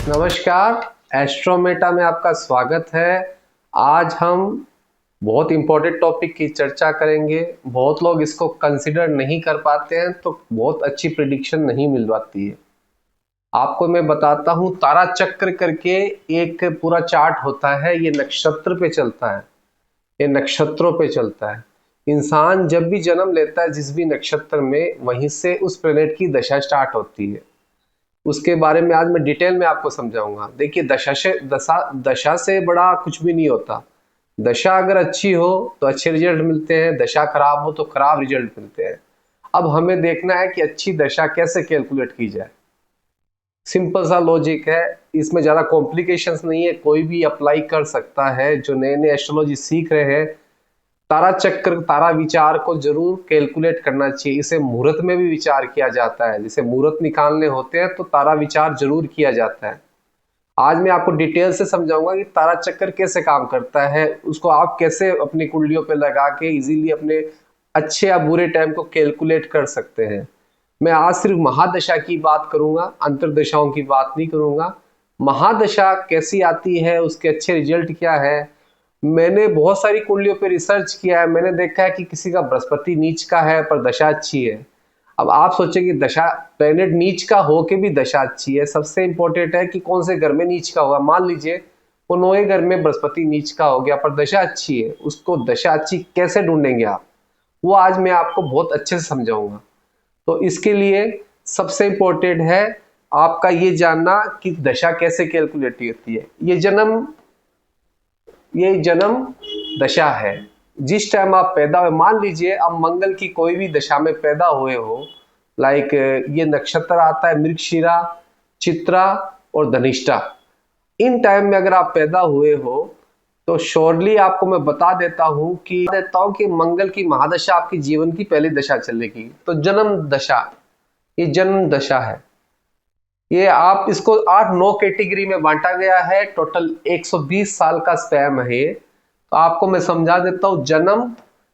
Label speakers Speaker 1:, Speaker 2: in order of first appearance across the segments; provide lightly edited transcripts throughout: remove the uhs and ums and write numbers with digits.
Speaker 1: नमस्कार। एस्ट्रोमेटा में आपका स्वागत है। आज हम बहुत इम्पोर्टेंट टॉपिक की चर्चा करेंगे। बहुत लोग इसको कंसिडर नहीं कर पाते हैं, तो बहुत अच्छी प्रिडिक्शन नहीं मिल पाती है। आपको मैं बताता हूँ, तारा चक्र करके एक पूरा चार्ट होता है। ये नक्षत्र पे चलता है, ये नक्षत्रों पे चलता है। इंसान जब भी जन्म लेता है जिस भी नक्षत्र में, वहीं से उस प्लेनेट की दशा स्टार्ट होती है। उसके बारे में आज मैं डिटेल में आपको समझाऊंगा। देखिए, दशा से बड़ा कुछ भी नहीं होता। दशा अगर अच्छी हो तो अच्छे रिजल्ट मिलते हैं, दशा खराब हो तो खराब रिजल्ट मिलते हैं। अब हमें देखना है कि अच्छी दशा कैसे कैलकुलेट की जाए। सिंपल सा लॉजिक है, इसमें ज़्यादा कॉम्प्लिकेशंस नहीं है, कोई भी अप्लाई कर सकता है। जो नए नए एस्ट्रोलॉजी सीख रहे हैं, तारा चक्र, तारा विचार को जरूर कैलकुलेट करना चाहिए। इसे मुहूर्त में भी विचार किया जाता है। जैसे मुहूर्त निकालने होते हैं तो तारा विचार जरूर किया जाता है। आज मैं आपको डिटेल से समझाऊंगा कि तारा चक्र कैसे काम करता है, उसको आप कैसे अपनी कुंडलियों पे लगा के इजीली अपने अच्छे या बुरे टाइम को कैलकुलेट कर सकते हैं। मैं आज सिर्फ महादशा की बात करूंगा, अंतरदशाओं की बात नहीं करूंगा। महादशा कैसी आती है, उसके अच्छे रिजल्ट क्या है। मैंने बहुत सारी कुंडलियों पे रिसर्च किया है। मैंने देखा है कि किसी का बृहस्पति नीच का है पर दशा अच्छी है। अब आप सोचेंगे दशा, प्लेनेट नीच का हो के भी दशा अच्छी है। सबसे इंपॉर्टेंट है कि कौन से घर में नीच का होगा। मान लीजिए वो 9वें घर में बृहस्पति नीच का हो गया पर दशा अच्छी है, उसको दशा अच्छी कैसे ढूंढेंगे आप, वो आज मैं आपको बहुत अच्छे से समझाऊंगा। तो इसके लिए सबसे इंपॉर्टेंट है आपका ये जानना कि दशा कैसे कैलकुलेट होती है। ये जन्म दशा है। जिस टाइम आप पैदा हुए, मान लीजिए आप मंगल की कोई भी दशा में पैदा हुए हो, लाइक ये नक्षत्र आता है मृगशिरा, चित्रा और धनिष्ठा। इन टाइम में अगर आप पैदा हुए हो तो श्योरली आपको मैं बता देता हूं कि मंगल की महादशा आपकी जीवन की पहली दशा चलेगी। तो जन्म दशा, ये जन्म दशा है। ये आप इसको 8-9 कैटेगरी में बांटा गया है। टोटल 120 साल का स्पैम है ये। तो आपको मैं समझा देता हूं। जन्म,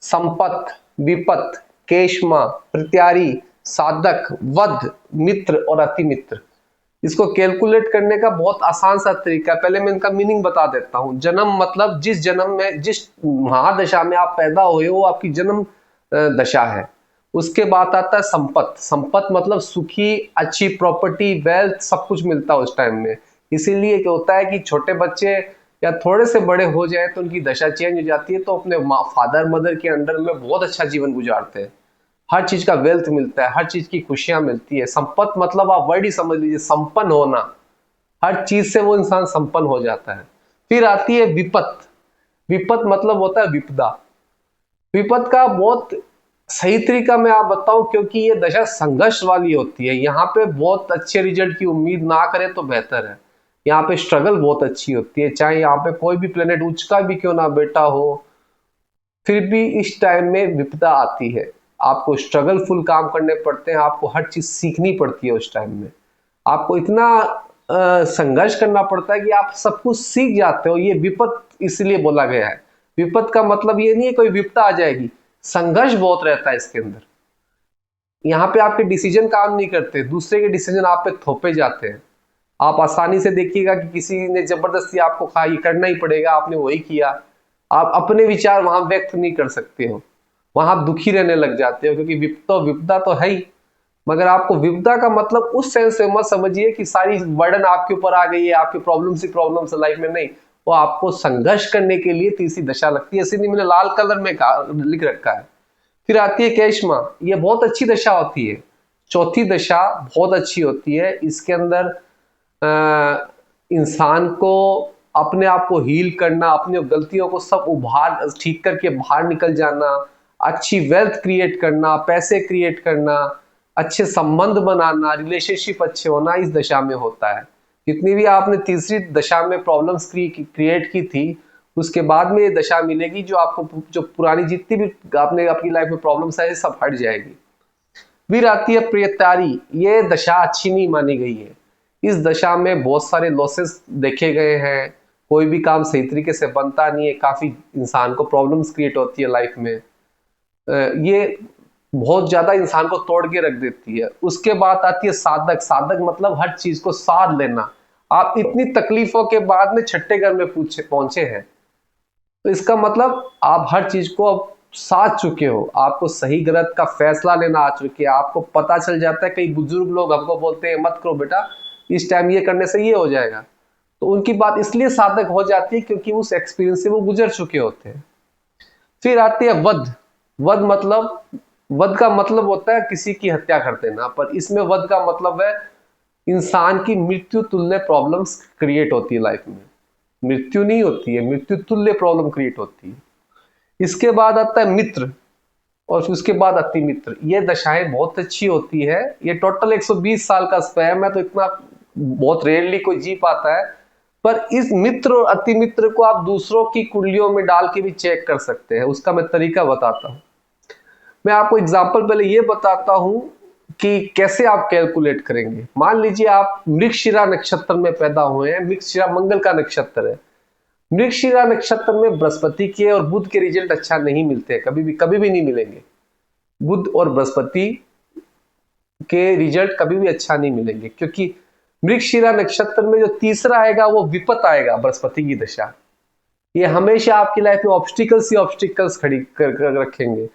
Speaker 1: संपत, विपत, केशमा, प्रत्यारी, साधक, वध, मित्र और अति मित्र। इसको कैलकुलेट करने का बहुत आसान सा तरीका है। पहले मैं इनका मीनिंग बता देता हूं। जन्म मतलब जिस जन्म में, जिस महादशा में आप पैदा हुए हो, आपकी जन्म दशा है। उसके बाद आता है संपत। संपत मतलब सुखी, अच्छी प्रॉपर्टी, वेल्थ, सब कुछ मिलता है उस टाइम में। इसीलिए क्या होता है कि छोटे बच्चे या थोड़े से बड़े हो जाए तो उनकी दशा चेंज हो जाती है, तो अपने फादर मदर के अंडर में बहुत अच्छा जीवन गुजारते हैं। हर चीज का वेल्थ मिलता है, हर चीज की खुशियां मिलती है। संपत मतलब आप वर्ड ही समझ लीजिए, संपन्न होना। हर चीज से वो इंसान संपन्न हो जाता है। फिर आती है विपत। विपत मतलब होता है विपदा। विपत का बहुत सही तरीका मैं आप बताऊं, क्योंकि ये दशा संघर्ष वाली होती है। यहाँ पे बहुत अच्छे रिजल्ट की उम्मीद ना करें तो बेहतर है। यहाँ पे स्ट्रगल बहुत अच्छी होती है, चाहे यहाँ पे कोई भी प्लेनेट उच्च का भी क्यों ना बेटा हो, फिर भी इस टाइम में विपदा आती है। आपको स्ट्रगल फुल काम करने पड़ते हैं, आपको हर चीज सीखनी पड़ती है। उस टाइम में आपको इतना संघर्ष करना पड़ता है कि आप सब कुछ सीख जाते हो। ये विपत इसलिए बोला गया है। विपत का मतलब ये नहीं है कोई विपदा आ जाएगी, संघर्ष बहुत रहता है इसके अंदर। यहाँ पे आपके डिसीजन काम नहीं करते, दूसरे के डिसीजन आप पे थोपे जाते हैं। आप आसानी से देखिएगा कि किसी ने जबरदस्ती आपको कहा ये करना ही पड़ेगा, आपने वही किया। आप अपने विचार वहां व्यक्त नहीं कर सकते हो, वहां आप दुखी रहने लग जाते हो, क्योंकि विपदा तो है ही। मगर आपको विपदा का मतलब उस सेंस से मत समझिए कि सारी बर्डन आपके ऊपर आ गई है, आपकी प्रॉब्लम्स ही प्रॉब्लम्स है लाइफ में। नहीं, वो आपको संघर्ष करने के लिए तीसरी दशा लगती है। इसीलिए मैंने लाल कलर में लिख रखा है। फिर आती है केशमा। ये बहुत अच्छी दशा होती है। चौथी दशा बहुत अच्छी होती है। इसके अंदर इंसान को अपने आप को हील करना, अपनी गलतियों को सब उभार ठीक करके बाहर निकल जाना, अच्छी वेल्थ क्रिएट करना, पैसे क्रिएट करना, अच्छे संबंध बनाना, रिलेशनशिप अच्छे होना, इस दशा में होता है। जितनी भी आपने तीसरी दशा में प्रॉब्लम्स क्रिएट की थी, उसके बाद में ये दशा मिलेगी जो आपको, जो पुरानी जितनी भी आपने अपनी लाइफ में प्रॉब्लम्स है, सब हट जाएगी। फिर आती है प्रियतारी। ये दशा अच्छी नहीं मानी गई है। इस दशा में बहुत सारे लॉसेस देखे गए हैं। कोई भी काम सही तरीके से बनता नहीं है, काफी इंसान को प्रॉब्लम्स क्रिएट होती है लाइफ में। ये बहुत ज्यादा इंसान को तोड़ के रख देती है। उसके बाद आती है साधक। साधक मतलब हर चीज को साध लेना, आप इतनी तकलीफों के बाद में छठे घर में पहुंचे हैं, तो इसका मतलब आप हर चीज को अब साध चुके हो, आपको सही गलत का फैसला लेना आ चुके हैं, आपको पता चल जाता है। कई बुजुर्ग लोग हमको बोलते हैं मत करो बेटा, इस टाइम ये करने से ये हो जाएगा, तो उनकी बात इसलिए सार्थक हो जाती है क्योंकि उस एक्सपीरियंस से वो गुजर चुके होते हैं। फिर आती है वध। वध का मतलब होता है किसी की हत्या कर देना, पर इसमें वध का मतलब है इंसान की मृत्यु तुल्य प्रॉब्लम्स क्रिएट होती है लाइफ में। मृत्यु नहीं होती है, मृत्यु तुल्य प्रॉब्लम क्रिएट होती है। इसके बाद आता है मित्र, और उसके बाद अति मित्र। ये दशाएं बहुत अच्छी होती है। ये टोटल 120 साल का स्पैम है, तो इतना बहुत रेयरली कोई जी पाता है। पर इस मित्र और अति मित्र को आप दूसरों की कुंडलियों में डाल के भी चेक कर सकते हैं। उसका मैं तरीका बताता हूं। मैं आपको एग्जाम्पल पहले ये बताता हूं कि कैसे आप कैलकुलेट करेंगे। मान लीजिए आप मृगशिरा नक्षत्र में पैदा हुए हैं। मृगशिरा मंगल का नक्षत्र है। मृगशिरा नक्षत्र में बृहस्पति के और बुध के रिजल्ट अच्छा नहीं मिलते, कभी भी नहीं मिलेंगे। बुध और बृहस्पति के रिजल्ट कभी भी अच्छा नहीं मिलेंगे, क्योंकि मृगशिरा नक्षत्र में जो तीसरा आएगा वो विपत आएगा, बृहस्पति की दशा। ये हमेशा आपकी लाइफ में ऑब्स्टिकल्स ही ऑब्स्टिकल्स खड़ी कर रखेंगे।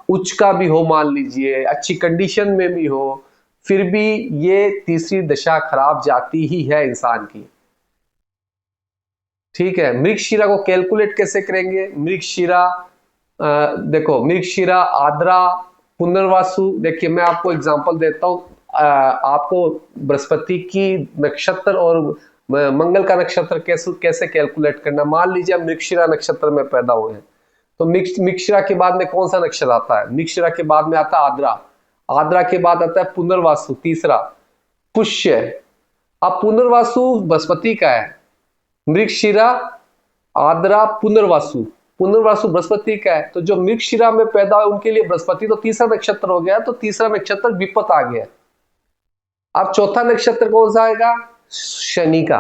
Speaker 1: उच्च का भी हो, मान लीजिए अच्छी कंडीशन में भी हो, फिर भी ये तीसरी दशा खराब जाती ही है इंसान की। ठीक है, मृगशिरा को कैलकुलेट कैसे करेंगे? मृगशिरा देखो, मृगशिरा, आद्रा, पुनर्वासु। देखिए मैं आपको एग्जांपल देता हूं। आपको बृहस्पति की नक्षत्र और मंगल का नक्षत्र कैसे कैलकुलेट करना। मान लीजिए आप मृगशिरा नक्षत्र में पैदा हुए हैं, तो मृगशिरा के बाद में कौन सा नक्षत्र आता है? मृगशिरा के बाद में आता है आद्रा। आद्रा के बाद आता है पुनर्वासु, तीसरा पुष्य। अब पुनर्वासु बृहस्पति का है। मृगशिरा, आद्रा, पुनर्वासु। पुनर्वासु बृहस्पति का है। तो जो मृगशिरा में पैदा हुए उनके लिए बृहस्पति तो तीसरा नक्षत्र हो गया, तो तीसरा नक्षत्र विपत आ गया। अब चौथा नक्षत्र कौन सा आएगा? शनि का।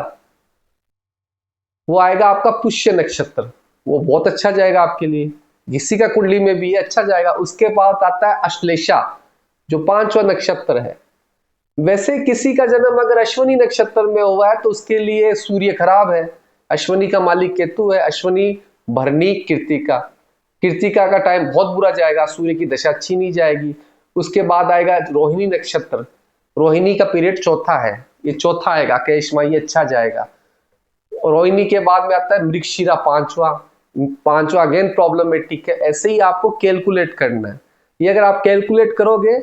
Speaker 1: वो आएगा आपका पुष्य नक्षत्र। वो बहुत अच्छा जाएगा आपके लिए, किसी का कुंडली में भी अच्छा जाएगा। उसके बाद आता है अश्लेषा, जो 5वां नक्षत्र है। वैसे किसी का जन्म अगर अश्विनी नक्षत्र में हुआ है तो उसके लिए सूर्य खराब है। अश्विनी का मालिक केतु है। अश्विनी, भरणी, कृत्तिका। कृत्तिका का टाइम बहुत बुरा जाएगा, सूर्य की दशा अच्छी नहीं जाएगी। उसके बाद आएगा रोहिणी नक्षत्र। रोहिणी का पीरियड चौथा है, ये चौथा आएगा, कैश माही अच्छा जाएगा। रोहिणी के बाद में आता है मृगशिरा, पांचवा अगेन प्रॉब्लमेटिक है। ऐसे ही आपको कैलकुलेट करना है। ये अगर आप कैलकुलेट करोगे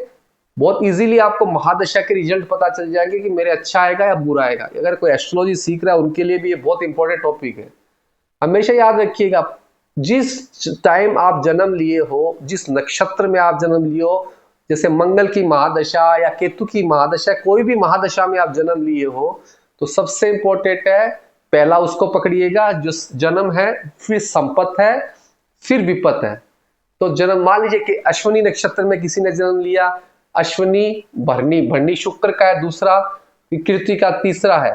Speaker 1: बहुत इजीली आपको महादशा के रिजल्ट पता चल जाएंगे कि मेरे अच्छा आएगा या बुरा आएगा। अगर कोई एस्ट्रोलॉजी सीख रहा है उनके लिए भी ये बहुत इंपॉर्टेंट टॉपिक है। हमेशा याद रखिएगा, जिस टाइम आप जन्म लिए हो, जिस नक्षत्र में आप जन्म लिए हो, जैसे मंगल की महादशा या केतु की महादशा, कोई भी महादशा में आप जन्म लिए हो, तो सबसे इंपॉर्टेंट है पहला उसको पकड़िएगा जो जन्म है, फिर संपत है, फिर विपत है। तो जन्म, मान लीजिए कि अश्विनी नक्षत्र में किसी ने जन्म लिया, अश्विनी, भरणी, भरणी शुक्र का है दूसरा, कृत्तिका तीसरा है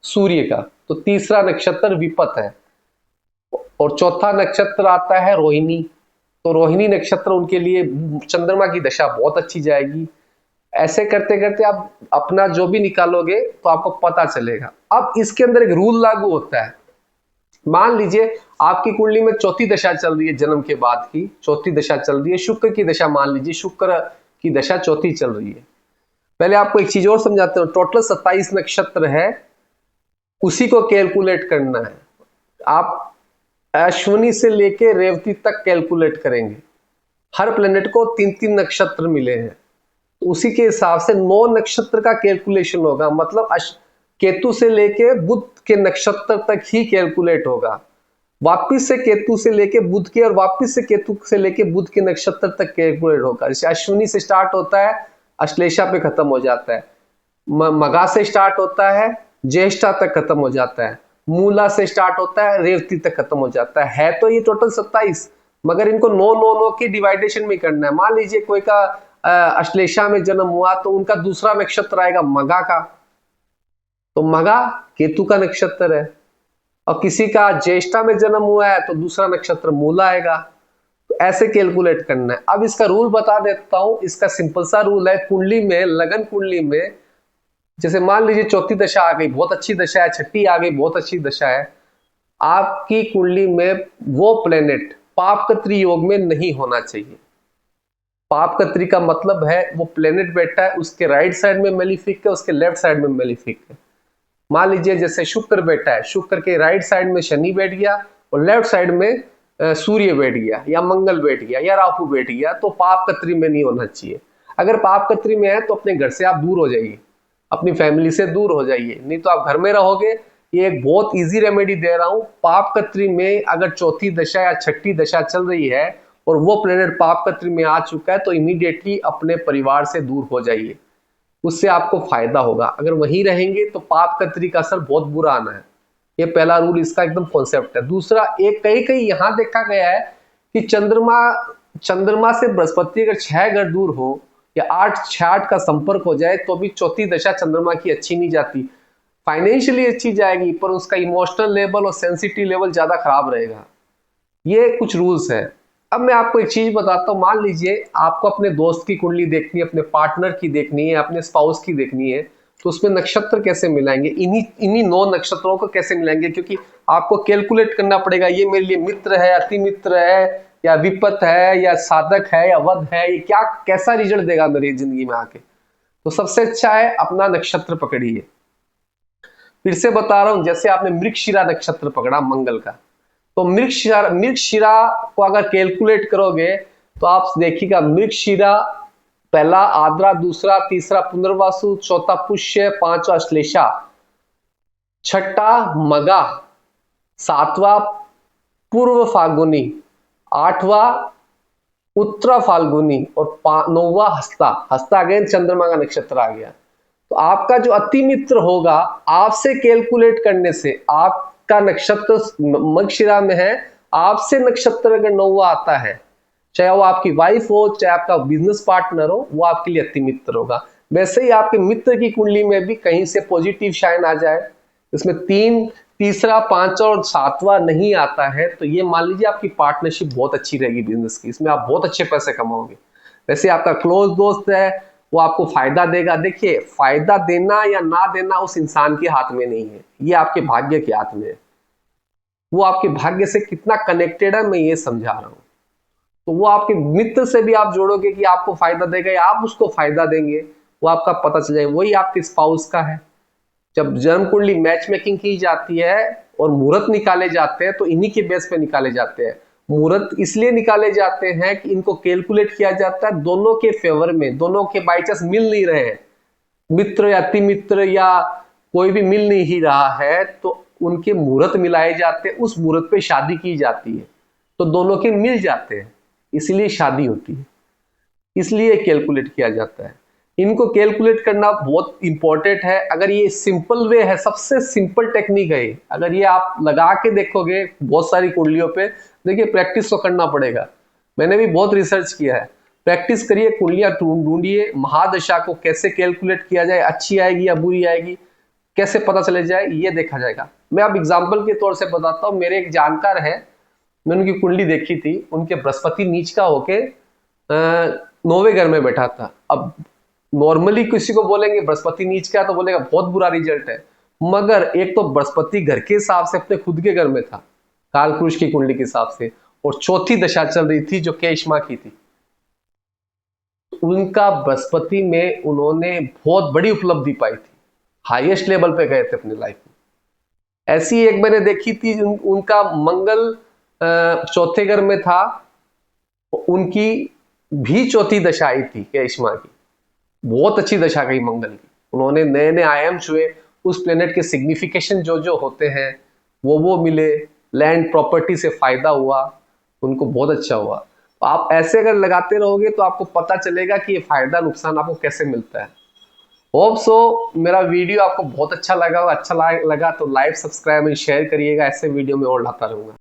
Speaker 1: सूर्य का, तो तीसरा नक्षत्र विपत है। और चौथा नक्षत्र आता है रोहिणी। तो रोहिणी नक्षत्र उनके लिए चंद्रमा की दशा बहुत अच्छी जाएगी। ऐसे करते करते आप अपना जो भी निकालोगे तो आपको पता चलेगा। अब इसके अंदर एक रूल लागू होता है। मान लीजिए आपकी कुंडली में चौथी दशा चल रही है, जन्म के बाद की चौथी दशा चल रही है, शुक्र की दशा। मान लीजिए शुक्र की दशा चौथी चल रही है। पहले आपको एक चीज और समझाते हैं। टोटल 27 नक्षत्र है, उसी को कैलकुलेट करना है। आप अश्विनी से लेके रेवती तक कैलकुलेट करेंगे। हर प्लेनेट को 3-3 नक्षत्र मिले हैं, तो उसी के हिसाब से 9 नक्षत्र का कैलकुलेशन होगा। मतलब केतु से लेके बुध के नक्षत्र तक ही कैलकुलेट होगा। वापिस से केतु से लेके बुध के, और वापिस से केतु से लेके बुध के नक्षत्र तक कैलकुलेट होगा। जैसे अश्विनी से स्टार्ट होता है, अश्लेषा पे खत्म हो जाता है। मघा से स्टार्ट होता है, ज्येष्ठा तक खत्म हो जाता है। मूला से स्टार्ट होता है, रेवती तक खत्म हो जाता है। तो ये टोटल 27, मगर इनको 9 की डिवाइडेशन में करना है। मान लीजिए कोई का अश्लेषा में जन्म हुआ तो उनका दूसरा नक्षत्र आएगा मघा का, तो मघा केतु का नक्षत्र है। और किसी का ज्येष्ठा में जन्म हुआ है तो दूसरा नक्षत्र मूला आएगा। तो ऐसे कैलकुलेट करना है। अब इसका रूल बता देता हूं। इसका सिंपल सा रूल है। कुंडली में, लगन कुंडली में जैसे मान लीजिए चौथी दशा आ गई, बहुत अच्छी दशा है, छठी आ गई, बहुत अच्छी दशा है, आपकी कुंडली में वो प्लेनेट पापकत्री योग में नहीं होना चाहिए। पापकत्री का मतलब है वो प्लेनेट बैठा है, उसके राइट साइड में मेलिफिक है, उसके लेफ्ट साइड में मेलिफिक है। मान लीजिए जैसे शुक्र बैठा है, शुक्र के राइट साइड में शनि बैठ गया और लेफ्ट साइड में सूर्य बैठ गया, या मंगल बैठ गया, या राहु बैठ गया, तो पापकत्री में नहीं होना चाहिए। अगर पापकत्री में है तो अपने घर से आप दूर हो जाइए, अपनी फैमिली से दूर हो जाइए, नहीं तो आप घर में रहोगे। ये एक बहुत इजी रेमेडी दे रहा हूं। पापकत्री में अगर चौथी दशा या छठी दशा चल रही है और वो प्लेनेट पापकत्री में आ चुका है तो इमीडिएटली अपने परिवार से दूर हो जाइए, उससे आपको फायदा होगा। अगर वहीं रहेंगे तो पापकत्री का असर बहुत बुरा आना है। ये पहला रूल, इसका एकदम कॉन्सेप्ट है। दूसरा, एक कहीं कहीं यहां देखा गया है कि चंद्रमा से बृहस्पति अगर 6 घर दूर हो या 8 का संपर्क हो जाए तो भी चौथी दशा चंद्रमा की अच्छी नहीं जाती। फाइनेंशियली अच्छी जाएगी पर उसका इमोशनल लेवल और सेंसिटिव लेवल ज्यादा खराब रहेगा। ये कुछ रूल्स है। अब मैं आपको एक चीज बताता हूँ। मान लीजिए आपको अपने दोस्त की कुंडली देखनी है, अपने पार्टनर की देखनी है, अपने स्पाउस की देखनी है, तो उसमें नक्षत्र कैसे मिलाएंगे, इन्हीं 9 नक्षत्रों को कैसे मिलाएंगे, क्योंकि आपको कैलकुलेट करना पड़ेगा ये मेरे लिए मित्र है, अति मित्र है, या विपत है, या साधक है, या वध है, ये क्या कैसा रिजल्ट देगा मेरी जिंदगी में आके। तो सबसे अच्छा है अपना नक्षत्र पकड़िए। फिर से बता रहा हूं, जैसे आपने मृगशिरा नक्षत्र पकड़ा मंगल का, तो मृगशिरा को अगर कैलकुलेट करोगे तो आप देखिएगा, मृगशिरा पहला आद्रा, दूसरा तीसरा पुनर्वासु, चौथा पुष्य, पांचवा श्लेषा, छठा मगा, सातवां पूर्व फाल्गुनी, आठवां उत्तरा फाल्गुनी और 9वां हस्ता। हस्ता अगेन चंद्रमा का नक्षत्र आ गया। तो आपका जो अति मित्र होगा, आपसे कैलकुलेट करने से, आपका नक्षत्र मृगशिरा में है, आपसे नक्षत्र अगर 9वां आता है, चाहे वो आपकी वाइफ हो, चाहे आपका बिजनेस पार्टनर हो, वो आपके लिए अति मित्र होगा। वैसे ही आपके मित्र की कुंडली में भी कहीं से पॉजिटिव शाइन आ जाए, इसमें 3, तीसरा, 5 और 7वां नहीं आता है, तो ये मान लीजिए आपकी पार्टनरशिप बहुत अच्छी रहेगी बिजनेस की, इसमें आप बहुत अच्छे पैसे कमाओगे। वैसे आपका क्लोज दोस्त है, वो आपको फायदा देगा। देखिए, फायदा देना या ना देना उस इंसान के हाथ में नहीं है, ये आपके भाग्य के हाथ में है। वो आपके भाग्य से कितना कनेक्टेड है, मैं ये समझा रहा हूं। तो वो आपके मित्र से भी आप जोड़ोगे कि आपको फायदा देगा या आप उसको फायदा देंगे, वो आपका पता चल जाएगा। वही आपके स्पाउस का है। जब जन्म कुंडली मैच मेकिंग की जाती है और मुहूर्त निकाले जाते हैं तो इन्हीं के बेस पे निकाले जाते हैं। मुहूर्त इसलिए निकाले जाते हैं कि इनको कैलकुलेट किया जाता है दोनों के फेवर में, दोनों के बाई चांस मिल नहीं रहे हैं, मित्र या अति मित्र या कोई भी मिल नहीं ही रहा है, तो उनके मुहूर्त मिलाए जाते हैं, उस मुहूर्त पे शादी की जाती है, तो दोनों के मिल जाते हैं, इसलिए शादी होती है, इसलिए कैलकुलेट किया जाता है। इनको कैलकुलेट करना बहुत इंपॉर्टेंट है। अगर ये सिंपल वे है, सबसे सिंपल टेक्निक है, अगर ये आप लगा के देखोगे बहुत सारी कुंडलियों पे, देखिए प्रैक्टिस तो करना पड़ेगा। मैंने भी बहुत रिसर्च किया है। प्रैक्टिस करिए, कुंडलियां ढूंढिए, महादशा को कैसे कैलकुलेट किया जाए, अच्छी आएगी या बुरी आएगी, कैसे पता चले जाए, ये देखा जाएगा। मैं अब एग्जाम्पल के तौर से बताता हूँ। मेरे एक जानकार है, मैंने उनकी कुंडली देखी थी, उनके बृहस्पति नीच का होके 9वें घर में बैठा था। अब नॉर्मली किसी को बोलेंगे बृहस्पति नीच का, तो बोलेगा बहुत बुरा रिजल्ट है, मगर एक तो बृहस्पति घर के हिसाब से अपने खुद के घर में था, कालपुरुष की कुंडली के हिसाब से, और चौथी दशा चल रही थी जो केशमा की थी। उनका बृहस्पति में उन्होंने बहुत बड़ी उपलब्धि पाई थी, हाईएस्ट लेवल पे गए थे अपनी लाइफ में। ऐसी एक मैंने देखी थी, उनका मंगल चौथे घर में था, उनकी भी चौथी दशा आई थी केशमा की, बहुत अच्छी दशा गई मंगल की। उन्होंने नए नए आयाम छुए, उस प्लेनेट के सिग्निफिकेशन जो जो होते हैं वो मिले, लैंड प्रॉपर्टी से फायदा हुआ, उनको बहुत अच्छा हुआ। तो आप ऐसे अगर लगाते रहोगे तो आपको पता चलेगा कि ये फायदा नुकसान आपको कैसे मिलता है। होप सो मेरा वीडियो आपको बहुत अच्छा लगा तो लाइक, सब्सक्राइब एंड शेयर करिएगा। ऐसे वीडियो में और लाता रहूंगा।